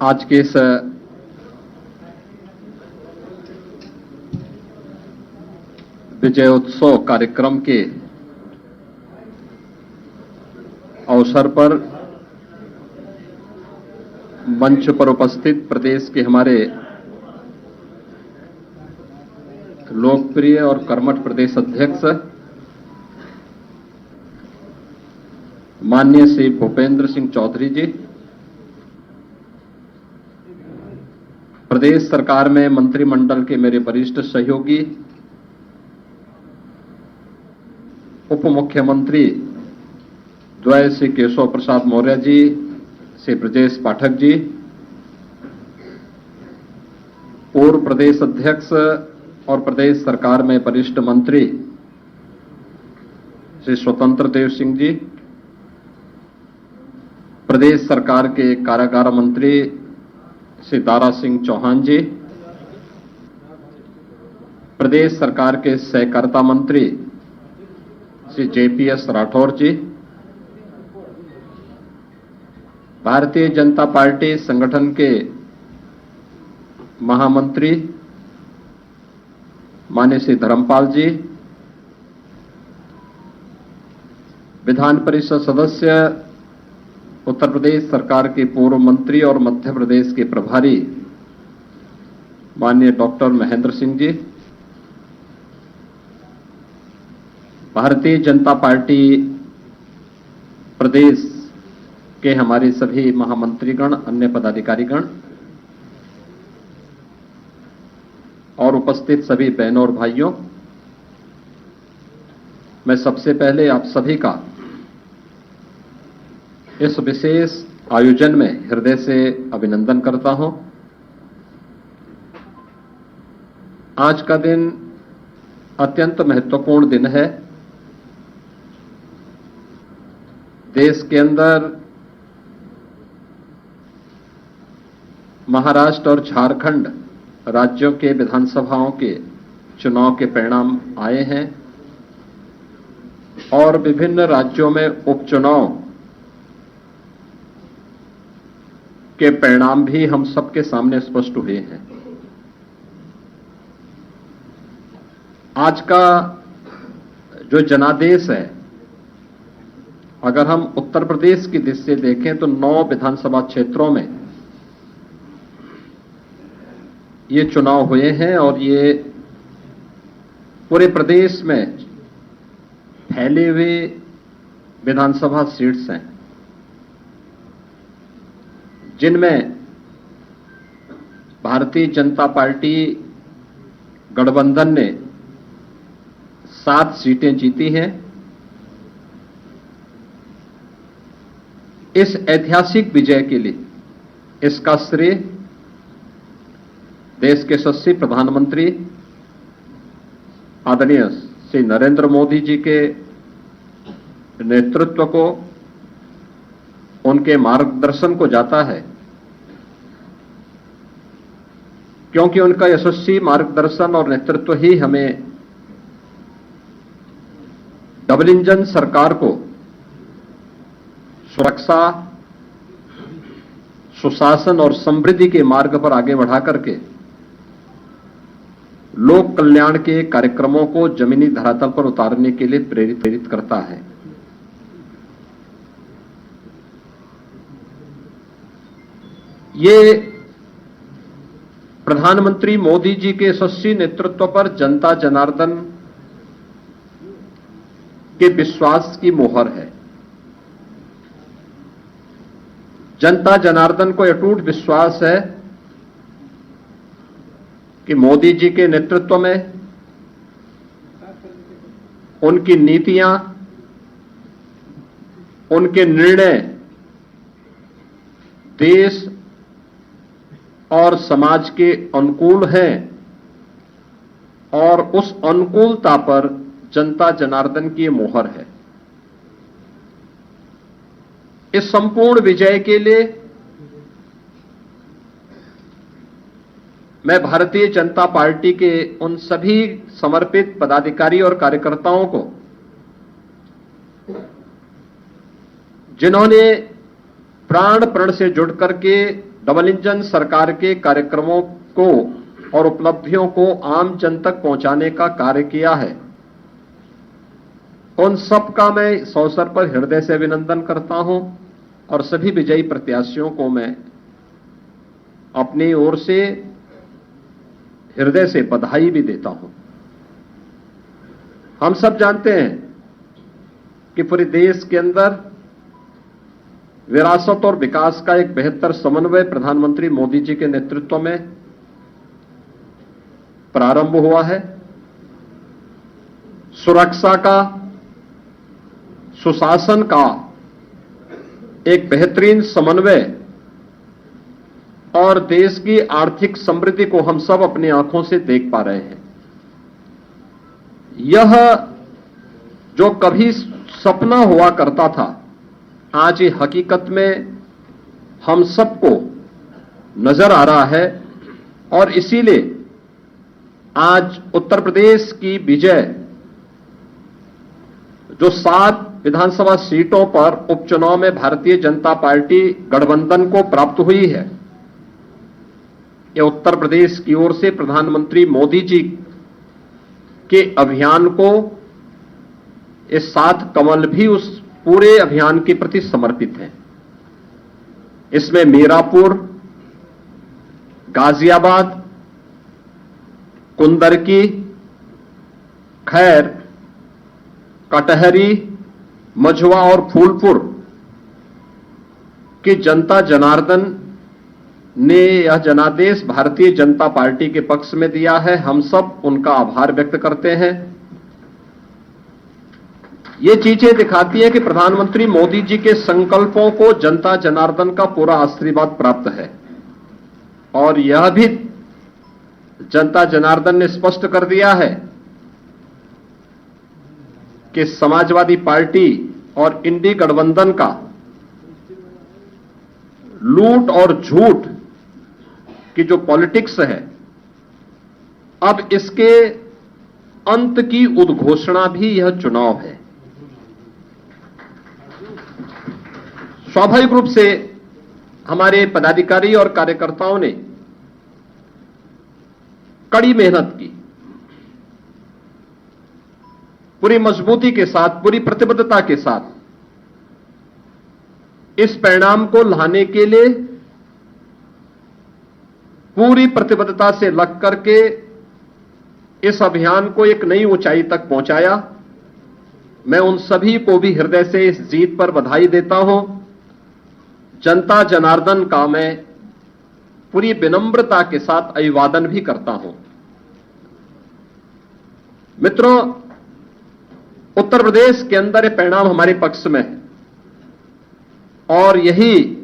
आज के इस विजयोत्सव कार्यक्रम के अवसर पर मंच पर उपस्थित प्रदेश के हमारे लोकप्रिय और कर्मठ प्रदेश अध्यक्ष माननीय श्री भूपेंद्र सिंह चौधरी जी, प्रदेश सरकार में मंत्रिमंडल के मेरे वरिष्ठ सहयोगी, उप मुख्यमंत्री द्वय श्री केशव प्रसाद मौर्य जी, श्री ब्रजेश पाठक जी, पूर्व प्रदेश अध्यक्ष और प्रदेश सरकार में वरिष्ठ मंत्री श्री स्वतंत्र देव सिंह जी, प्रदेश सरकार के कारागार मंत्री श्री दारा सिंह चौहान जी, प्रदेश सरकार के सहकारिता मंत्री श्री जेपीएस राठौर जी, भारतीय जनता पार्टी संगठन के महामंत्री माननीय श्री धर्मपाल जी, विधान परिषद सदस्य उत्तर प्रदेश सरकार के पूर्व मंत्री और मध्य प्रदेश के प्रभारी माननीय डॉक्टर महेंद्र सिंह जी, भारतीय जनता पार्टी प्रदेश के हमारे सभी महामंत्रीगण, अन्य पदाधिकारीगण और उपस्थित सभी बहनों और भाइयों, मैं सबसे पहले आप सभी का इस विशेष आयोजन में हृदय से अभिनंदन करता हूं। आज का दिन अत्यंत महत्वपूर्ण दिन है। देश के अंदर महाराष्ट्र और झारखंड राज्यों के विधानसभाओं के चुनाव के परिणाम आए हैं और विभिन्न राज्यों में उपचुनाव के परिणाम भी हम सबके सामने स्पष्ट हुए हैं। आज का जो जनादेश है, अगर हम उत्तर प्रदेश की दृष्टि से देखें तो 9 विधानसभा क्षेत्रों में ये चुनाव हुए हैं और ये पूरे प्रदेश में फैले हुए विधानसभा सीट्स हैं, जिनमें भारतीय जनता पार्टी गठबंधन ने 7 सीटें जीती हैं। इस ऐतिहासिक विजय के लिए इसका श्रेय देश के यशस्वी प्रधानमंत्री आदरणीय श्री नरेंद्र मोदी जी के नेतृत्व को, उनके मार्गदर्शन को जाता है, क्योंकि उनका यशस्वी मार्गदर्शन और नेतृत्व ही हमें डबल इंजन सरकार को सुरक्षा, सुशासन और समृद्धि के मार्ग पर आगे बढ़ा करके लोक कल्याण के कार्यक्रमों को जमीनी धरातल पर उतारने के लिए प्रेरित करता है। ये प्रधानमंत्री मोदी जी के यशस्वी नेतृत्व पर जनता जनार्दन के विश्वास की मोहर है। जनता जनार्दन को अटूट विश्वास है कि मोदी जी के नेतृत्व में उनकी नीतियां, उनके निर्णय देश और समाज के अनुकूल हैं और उस अनुकूलता पर जनता जनार्दन की मोहर है। इस संपूर्ण विजय के लिए मैं भारतीय जनता पार्टी के उन सभी समर्पित पदाधिकारी और कार्यकर्ताओं को, जिन्होंने प्राण प्रण से जुड़ करके डबल इंजन सरकार के कार्यक्रमों को और उपलब्धियों को आम जन तक पहुंचाने का कार्य किया है, उन सब का मैं इस अवसर पर हृदय से अभिनंदन करता हूं और सभी विजयी प्रत्याशियों को मैं अपनी ओर से हृदय से बधाई भी देता हूं। हम सब जानते हैं कि पूरे देश के अंदर विरासत और विकास का एक बेहतर समन्वय प्रधानमंत्री मोदी जी के नेतृत्व में प्रारंभ हुआ है। सुरक्षा का, सुशासन का एक बेहतरीन समन्वय और देश की आर्थिक समृद्धि को हम सब अपनी आंखों से देख पा रहे हैं। यह जो कभी सपना हुआ करता था, आज ये हकीकत में हम सबको नजर आ रहा है और इसीलिए आज उत्तर प्रदेश की विजय जो 7 विधानसभा सीटों पर उपचुनाव में भारतीय जनता पार्टी गठबंधन को प्राप्त हुई है, यह उत्तर प्रदेश की ओर से प्रधानमंत्री मोदी जी के अभियान को, इस 7 कमल भी उस पूरे अभियान के प्रति समर्पित हैं। इसमें मीरापुर, गाजियाबाद, कुंदरकी, खैर, कटहरी, मझवा और फूलपुर की जनता जनार्दन ने यह जनादेश भारतीय जनता पार्टी के पक्ष में दिया है। हम सब उनका आभार व्यक्त करते हैं। ये चीजें दिखाती है कि प्रधानमंत्री मोदी जी के संकल्पों को जनता जनार्दन का पूरा आशीर्वाद प्राप्त है और यह भी जनता जनार्दन ने स्पष्ट कर दिया है कि समाजवादी पार्टी और इंडी गठबंधन का लूट और झूठ की जो पॉलिटिक्स है, अब इसके अंत की उद्घोषणा भी यह चुनाव है। स्वाभाविक रूप से हमारे पदाधिकारी और कार्यकर्ताओं ने कड़ी मेहनत की, पूरी मजबूती के साथ, पूरी प्रतिबद्धता के साथ इस परिणाम को लाने के लिए पूरी प्रतिबद्धता से लग करके इस अभियान को एक नई ऊंचाई तक पहुंचाया। मैं उन सभी को भी हृदय से इस जीत पर बधाई देता हूं। जनता जनार्दन का मैं पूरी विनम्रता के साथ अभिवादन भी करता हूं। मित्रों, उत्तर प्रदेश के अंदर ये परिणाम हमारे पक्ष में है और यही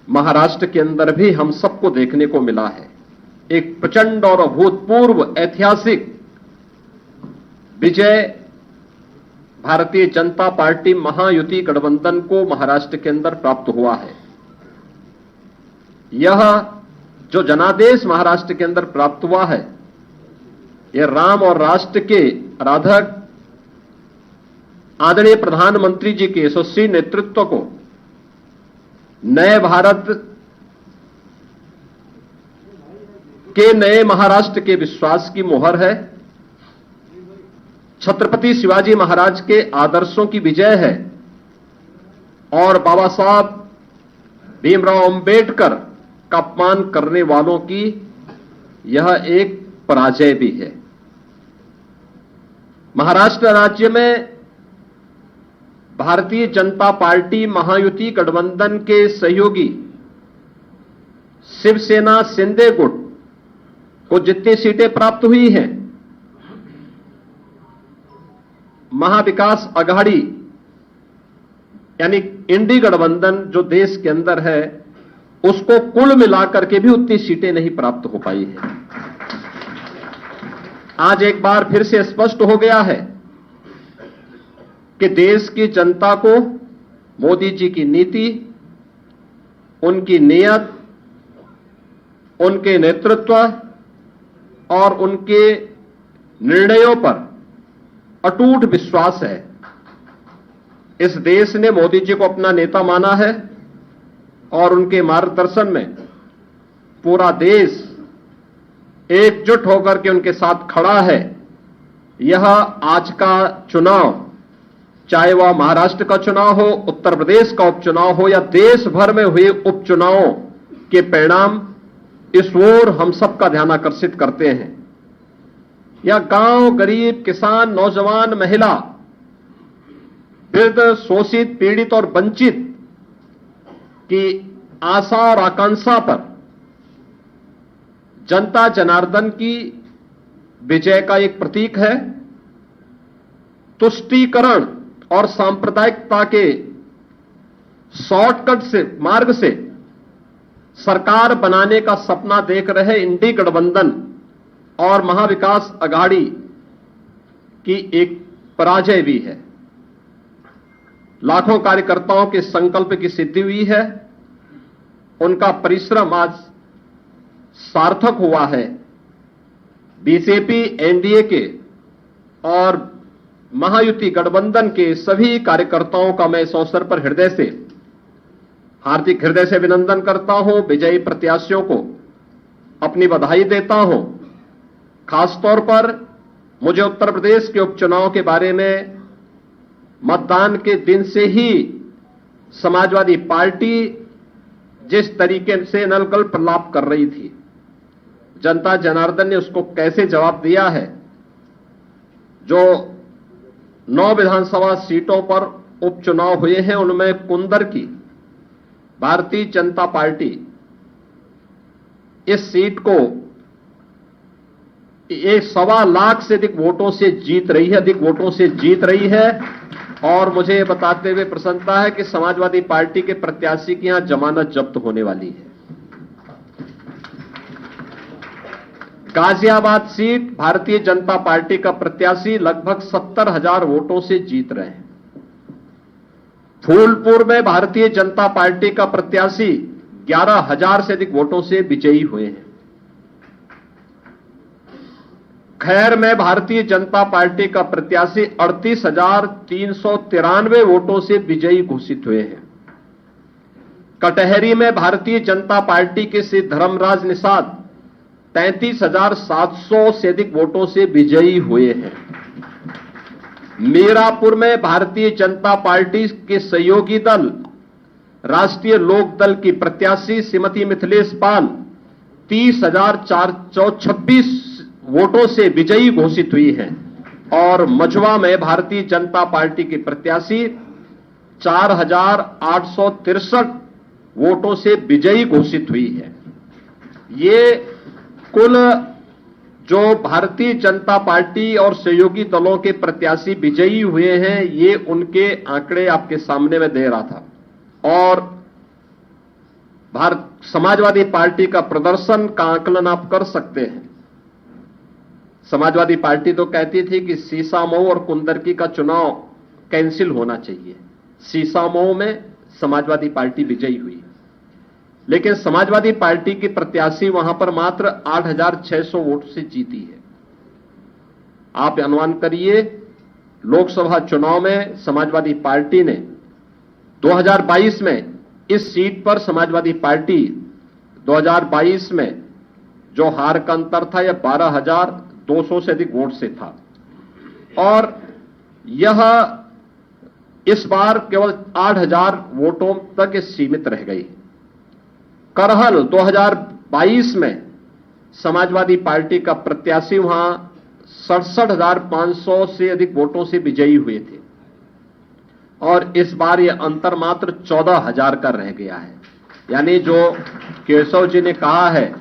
महाराष्ट्र के अंदर भी हम सबको देखने को मिला है। एक प्रचंड और अभूतपूर्व ऐतिहासिक विजय भारतीय जनता पार्टी महायुति गठबंधन को महाराष्ट्र के अंदर प्राप्त हुआ है। यह जो जनादेश महाराष्ट्र के अंदर प्राप्त हुआ है, यह राम और राष्ट्र के आराधक आदरणीय प्रधानमंत्री जी के यशस्वी नेतृत्व को, नए भारत के नए महाराष्ट्र के विश्वास की मोहर है। छत्रपति शिवाजी महाराज के आदर्शों की विजय है और बाबा साहब भीमराव अंबेडकर का अपमान करने वालों की यह एक पराजय भी है। महाराष्ट्र राज्य में भारतीय जनता पार्टी महायुति गठबंधन के सहयोगी शिवसेना शिंदे गुट को जितनी सीटें प्राप्त हुई हैं, महाविकास आघाड़ी यानी इंडी गठबंधन जो देश के अंदर है, उसको कुल मिलाकर के भी उतनी सीटें नहीं प्राप्त हो पाई है। आज एक बार फिर से स्पष्ट हो गया है कि देश की जनता को मोदी जी की नीति, उनकी नीयत, उनके नेतृत्व और उनके निर्णयों पर अटूट विश्वास है। इस देश ने मोदी जी को अपना नेता माना है और उनके मार्गदर्शन में पूरा देश एकजुट होकर के उनके साथ खड़ा है। यह आज का चुनाव, चाहे वह महाराष्ट्र का चुनाव हो, उत्तर प्रदेश का उपचुनाव हो या देश भर में हुए उपचुनावों के परिणाम इस ओर हम सबका ध्यान आकर्षित करते हैं। यह गांव, गरीब, किसान, नौजवान, महिला, वृद्ध, शोषित, पीड़ित और वंचित की आशा और आकांक्षा पर जनता जनार्दन की विजय का एक प्रतीक है। तुष्टीकरण और सांप्रदायिकता के शॉर्टकट से मार्ग से सरकार बनाने का सपना देख रहे इंडी गठबंधन और महाविकास अघाड़ी की एक पराजय भी है। लाखों कार्यकर्ताओं के संकल्प की सिद्धि हुई है। उनका परिश्रम आज सार्थक हुआ है। बीजेपी, एनडीए के और महायुति गठबंधन के सभी कार्यकर्ताओं का मैं इस अवसर पर हार्दिक हृदय से अभिनंदन करता हूं। विजयी प्रत्याशियों को अपनी बधाई देता हूं। खासतौर पर मुझे उत्तर प्रदेश के उपचुनाव के बारे में मतदान के दिन से ही समाजवादी पार्टी जिस तरीके से नलगल प्रलाप कर रही थी, जनता जनार्दन ने उसको कैसे जवाब दिया है। जो 9 विधानसभा सीटों पर उपचुनाव हुए हैं, उनमें कुंदर की भारतीय जनता पार्टी इस सीट को 1.25 लाख से अधिक वोटों से जीत रही है। और मुझे यह बताते हुए प्रसन्नता है कि समाजवादी पार्टी के प्रत्याशी की यहां जमानत जब्त होने वाली है। गाजियाबाद सीट भारतीय जनता पार्टी का प्रत्याशी लगभग 70,000 वोटों से जीत रहे हैं। फूलपुर में भारतीय जनता पार्टी का प्रत्याशी 11,000 से अधिक वोटों से विजयी हुए हैं। खैर में भारतीय जनता पार्टी का प्रत्याशी 38,393 वोटों से विजयी घोषित हुए हैं। कटहरी में भारतीय जनता पार्टी के श्री धर्मराज निषाद 33,700 से अधिक वोटों से विजयी हुए हैं। मीरापुर में भारतीय जनता पार्टी के सहयोगी दल राष्ट्रीय लोक दल की प्रत्याशी श्रीमती मिथिलेश पाल 30,426 वोटों से विजयी घोषित हुई हैं। और मझवा में भारतीय जनता पार्टी की प्रत्याशी 4,863 वोटों से विजयी घोषित हुई है। ये कुल जो भारतीय जनता पार्टी और सहयोगी दलों के प्रत्याशी विजयी हुए हैं, ये उनके आंकड़े आपके सामने में दे रहा था। और समाजवादी पार्टी का प्रदर्शन का आकलन आप कर सकते हैं। समाजवादी पार्टी तो कहती थी कि सीसामऊ और कुंदरकी का चुनाव कैंसिल होना चाहिए। सीसामऊ में समाजवादी पार्टी विजयी हुई, लेकिन समाजवादी पार्टी की प्रत्याशी वहां पर मात्र 8,600 वोट से जीती है। आप अनुमान करिए, लोकसभा चुनाव में समाजवादी पार्टी ने 2022 में इस सीट पर समाजवादी पार्टी 2022 में जो हार का अंतर था यह 12,200 से अधिक वोट से था। और यह इस बार केवल 8,000 वोटों तक सीमित रह गई। करहल 2022 में समाजवादी पार्टी का प्रत्याशी वहां 67,500 से अधिक वोटों से विजयी हुए थे और इस बार यह अंतर मात्र 14,000 का रह गया है। यानी जो केशव जी ने कहा है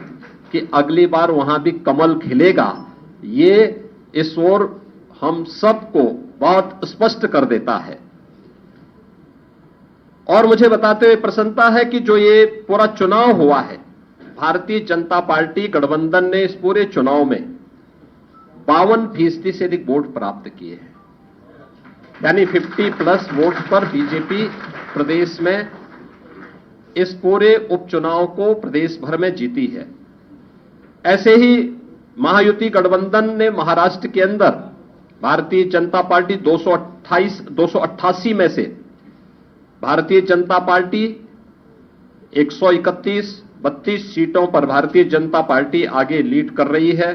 कि अगली बार वहां भी कमल खिलेगा, ये इस ओर हम सबको बहुत स्पष्ट कर देता है। और मुझे बताते हुए प्रसन्नता है कि जो ये पूरा चुनाव हुआ है, भारतीय जनता पार्टी गठबंधन ने इस पूरे चुनाव में 52% से अधिक वोट प्राप्त किए हैं। यानी 50+ वोट पर बीजेपी प्रदेश में इस पूरे उपचुनाव को प्रदेश भर में जीती है। ऐसे ही महायुति गठबंधन ने महाराष्ट्र के अंदर भारतीय जनता पार्टी 288 में से भारतीय जनता पार्टी 131-32 सीटों पर भारतीय जनता पार्टी आगे लीड कर रही है।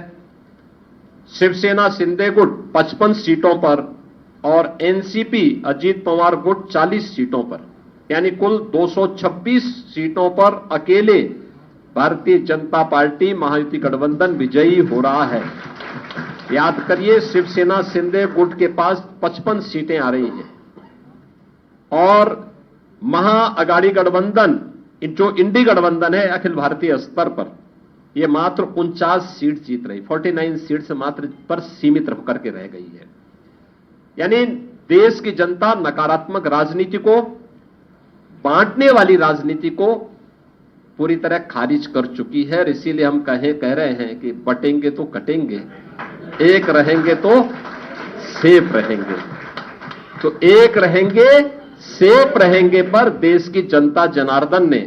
शिवसेना शिंदे गुट 55 सीटों पर और एनसीपी अजीत पवार गुट 40 सीटों पर, यानी कुल 226 सीटों पर अकेले भारतीय जनता पार्टी महायुति गठबंधन विजयी हो रहा है। याद करिए, शिवसेना शिंदे गुट के पास 55 सीटें आ रही हैं और महाअगाड़ी गठबंधन, जो इंडी गठबंधन है अखिल भारतीय स्तर पर, यह मात्र 49 सीट जीत रही, 49 सीट से मात्र पर सीमित होकर के रह गई है। यानी देश की जनता नकारात्मक राजनीति को, बांटने वाली राजनीति को पूरी तरह खारिज कर चुकी है। और इसीलिए हम कह रहे हैं कि बटेंगे तो कटेंगे, एक रहेंगे तो सेफ रहेंगे। तो एक रहेंगे, सेफ रहेंगे पर देश की जनता जनार्दन ने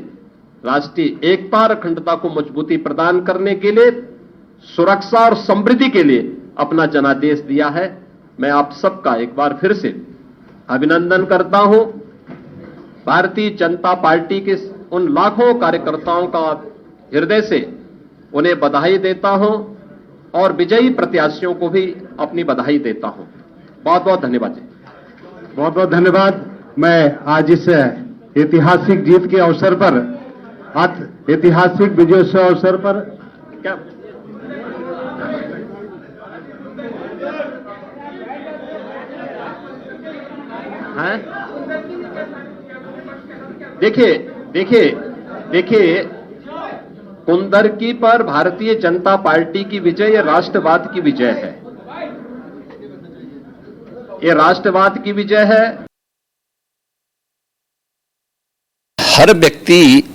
राष्ट्रीय एकता और अखंडता को मजबूती प्रदान करने के लिए, सुरक्षा और समृद्धि के लिए अपना जनादेश दिया है। मैं आप सबका एक बार फिर से अभिनंदन करता हूं। भारतीय जनता पार्टी के उन लाखों कार्यकर्ताओं का हृदय से उन्हें बधाई देता हूं और विजयी प्रत्याशियों को भी अपनी बधाई देता हूं। बहुत बहुत धन्यवाद जी। बहुत बहुत धन्यवाद। मैं आज इस ऐतिहासिक जीत के अवसर पर, ऐतिहासिक विजयोत्सव अवसर पर क्या है, देखिए कुंदरकी पर भारतीय जनता पार्टी की विजय यह राष्ट्रवाद की विजय है। ये राष्ट्रवाद की विजय है। हर व्यक्ति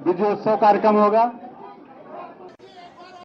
विजयोत्सव कार्यक्रम होगा।